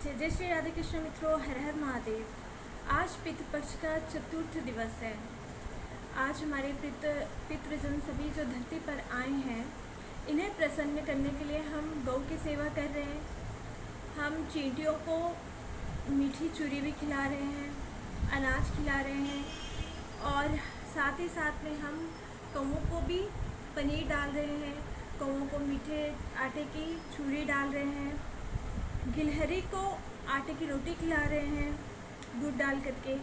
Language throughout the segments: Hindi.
जय जय श्री राधे कृष्ण मित्रों, हर हर महादेव। आज पितृपक्ष का चतुर्थ दिवस है। आज हमारे पितृजन सभी जो धरती पर आए हैं, इन्हें प्रसन्न करने के लिए हम गौ की सेवा कर रहे हैं। हम चींटियों को मीठी चूरी भी खिला रहे हैं, अनाज खिला रहे हैं और साथ ही साथ में हम कौओं को भी पनीर डाल रहे हैं, कौओं को मीठे आटे की चूरी डाल रहे हैं, गिलहरी को आटे की रोटी खिला रहे हैं गुड़ डाल करके।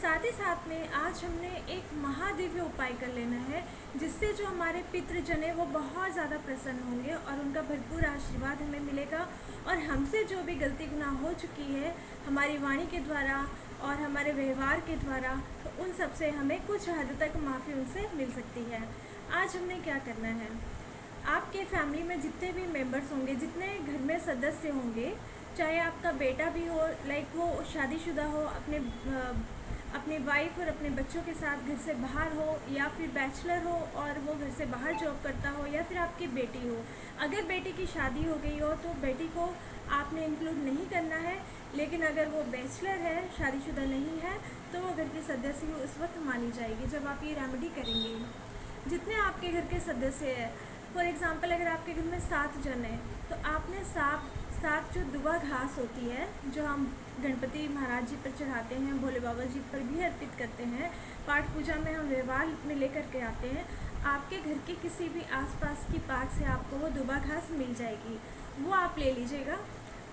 साथ ही साथ में आज हमने एक महादिव्य उपाय कर लेना है, जिससे जो हमारे पितृजन है वो बहुत ज़्यादा प्रसन्न होंगे और उनका भरपूर आशीर्वाद हमें मिलेगा। और हमसे जो भी गलती गुनाह हो चुकी है हमारी वाणी के द्वारा और हमारे व्यवहार के द्वारा, तो उन सब से हमें कुछ हद तक माफ़ी उनसे मिल सकती है। आज हमने क्या करना है, आपके फैमिली में जितने भी मेंबर्स होंगे, जितने घर में सदस्य होंगे, चाहे आपका बेटा भी हो, लाइक वो शादीशुदा हो, अपने वाइफ और अपने बच्चों के साथ घर से बाहर हो, या फिर बैचलर हो और वो घर से बाहर जॉब करता हो, या फिर आपकी बेटी हो। अगर बेटी की शादी हो गई हो तो बेटी को आपने इंक्लूड नहीं करना है, लेकिन अगर वो बैचलर है, शादीशुदा नहीं है, तो वो घर की सदस्य उस वक्त मानी जाएगी जब आप ये रेमेडी करेंगे। जितने आपके घर के सदस्य हैं, फॉर एग्ज़ाम्पल अगर आपके घर में 7 जन हैं, तो आपने सात जो दुआ घास होती है, जो हम गणपति महाराज जी पर चढ़ाते हैं, भोले बाबा जी पर भी अर्पित करते हैं, पाठ पूजा में हम व्यवहार में लेकर के आते हैं, आपके घर के किसी भी आसपास की पार्क से आपको वो दुबा घास मिल जाएगी। वो आप ले लीजिएगा।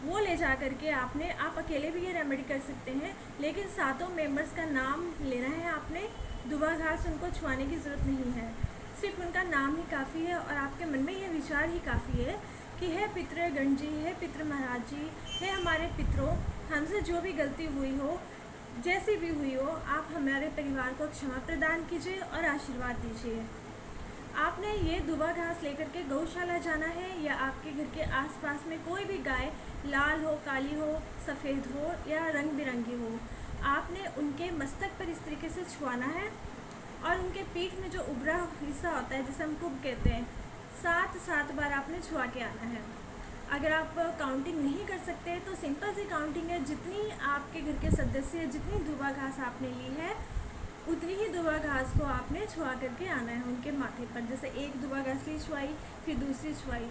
वो ले जा करके आप अकेले भी ये रेमेडी कर सकते हैं, लेकिन 7 मेंबर्स का नाम लेना है आपने। दुबा घास उनको छुआने की ज़रूरत नहीं है, सिर्फ उनका नाम ही काफ़ी है और आपके मन में ये विचार ही काफ़ी है कि हे पितृगण जी, हे पितृ महाराज जी, हे हमारे पितरों, हमसे जो भी गलती हुई हो, जैसी भी हुई हो, आप हमारे परिवार को क्षमा प्रदान कीजिए और आशीर्वाद दीजिए। आपने ये दुबा घास लेकर के गौशाला जाना है, या आपके घर के आसपास में कोई भी गाय, लाल हो, काली हो, सफ़ेद हो या रंग बिरंगी हो, आपने उनके मस्तक पर इस तरीके से छुआना है और उनके पीठ में जो उभरा हिस्सा होता है, जिसे हम कुब कहते हैं, 7 बार आपने छुआ के आना है। अगर आप काउंटिंग नहीं कर सकते तो सिंपल सी काउंटिंग है, जितनी आपके घर के सदस्य, जितनी दुबा घास आपने ली है, उतनी ही दुबा घास को आपने छुआ करके आना है उनके माथे पर। जैसे एक दुबा घास ली, छुआई, फिर दूसरी छुआई,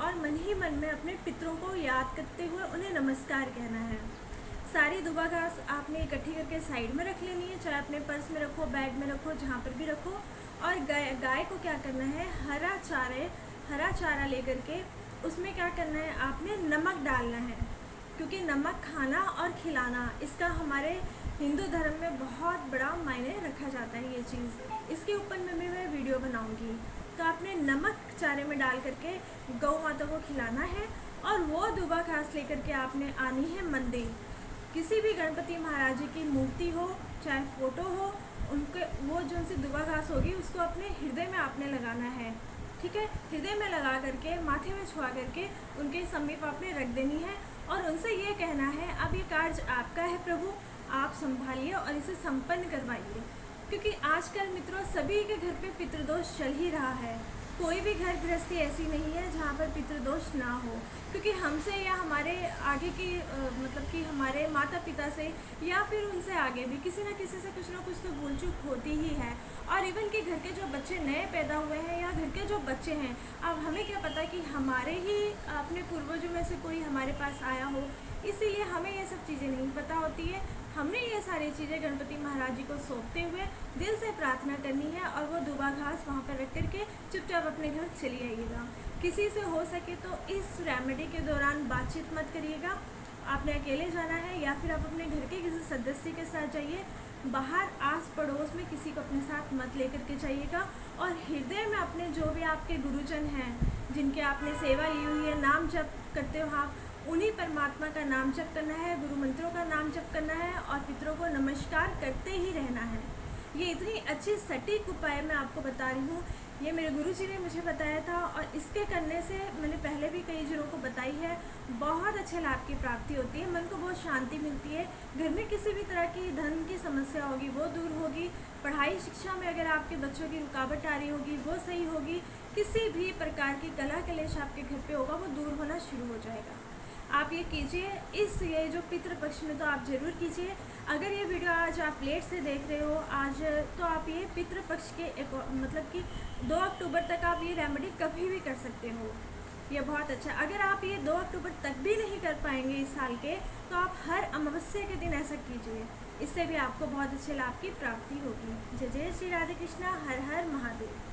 और मन ही मन में अपने पितरों को याद करते हुए उन्हें नमस्कार कहना है। सारी दुबा घास आपने इकट्ठी करके साइड में रख लेनी है, चाहे अपने पर्स में रखो, बैग में रखो, जहाँ पर भी रखो। और गाय को क्या करना है, हरा चारा लेकर के उसमें क्या करना है, आपने नमक डालना है, क्योंकि नमक खाना और खिलाना, इसका हमारे हिंदू धर्म में बहुत बड़ा मायने रखा जाता है ये चीज़। इसके ऊपर मैं वीडियो बनाऊंगी। तो आपने नमक चारे में डाल करके गौ माता को खिलाना है, और वो दुबा घास लेकर के आपने आनी है मंदिर। किसी भी गणपति महाराज जी की मूर्ति हो, चाहे फ़ोटो हो, उनके वो जो उनसे दुबा घास होगी उसको अपने हृदय में आपने लगाना है, ठीक है। हृदय में लगा करके, माथे में छुआ करके उनके समीप आपने रख देनी है और उनसे ये कहना है, अब ये कार्य आपका है प्रभु, आप संभालिए और इसे संपन्न करवाइए। क्योंकि आजकल मित्रों सभी के घर पे पितृदोष चल ही रहा है। कोई भी घर गृहस्थी ऐसी नहीं है जहाँ पर पितृदोष ना हो, क्योंकि हमसे या हमारे आगे की मतलब कि हमारे माता पिता से या फिर उनसे आगे भी किसी न किसी से कुछ ना कुछ तो भूल चूक होती ही है। और इवन कि घर के जो बच्चे नए पैदा हुए हैं या घर के जो बच्चे हैं, अब हमें क्या पता कि हमारे ही अपने पूर्वजों में से कोई हमारे पास आया हो, इसीलिए हमें ये सब चीज़ें नहीं पता होती है। हमने ये सारी चीज़ें गणपति महाराज जी को सौंपते हुए दिल से प्रार्थना करनी है, और वो दुबा घास वहाँ पर रख करके चुपचाप अपने घर चली आइएगा। किसी से हो सके तो इस रेमेडी के दौरान बातचीत मत करिएगा। आपने अकेले जाना है या फिर आप अपने घर के किसी सदस्य के साथ जाइए। बाहर आस पड़ोस में किसी को अपने साथ मत लेकर के जाइएगा। और हृदय में अपने जो भी आपके गुरुजन हैं, जिनके आपने सेवा ली हुई है, नाम जप करते हो आप, उन्हीं परमात्मा का नाम जप करना है, गुरु मंत्रों का नाम जप करना है और पितरों को नमस्कार करते ही रहना है। ये इतनी अच्छी सटीक उपाय मैं आपको बता रही हूँ, ये मेरे गुरुजी ने मुझे बताया था, और इसके करने से मैंने पहले भी कई जनों को बताई है, बहुत अच्छे लाभ की प्राप्ति होती है, मन को बहुत शांति मिलती है। घर में किसी भी तरह की धन की समस्या होगी वो दूर होगी, पढ़ाई शिक्षा में अगर आपके बच्चों की रुकावट आ रही होगी वो सही होगी, किसी भी प्रकार की कला कलेश आपके घर पे होगा वो दूर होना शुरू हो जाएगा। आप ये कीजिए। ये जो पितृपक्ष में तो आप ज़रूर कीजिए। अगर ये वीडियो आज आप लेट से देख रहे हो आज, तो आप ये पितृपक्ष के मतलब कि 2 अक्टूबर तक आप ये रेमेडी कभी भी कर सकते हो। ये बहुत अच्छा। अगर आप ये 2 अक्टूबर तक भी नहीं कर पाएंगे इस साल के, तो आप हर अमावस्या के दिन ऐसा कीजिए। इससे भी आपको बहुत अच्छे लाभ की प्राप्ति होगी। जय जय श्री राधे कृष्णा। हर हर महादेव।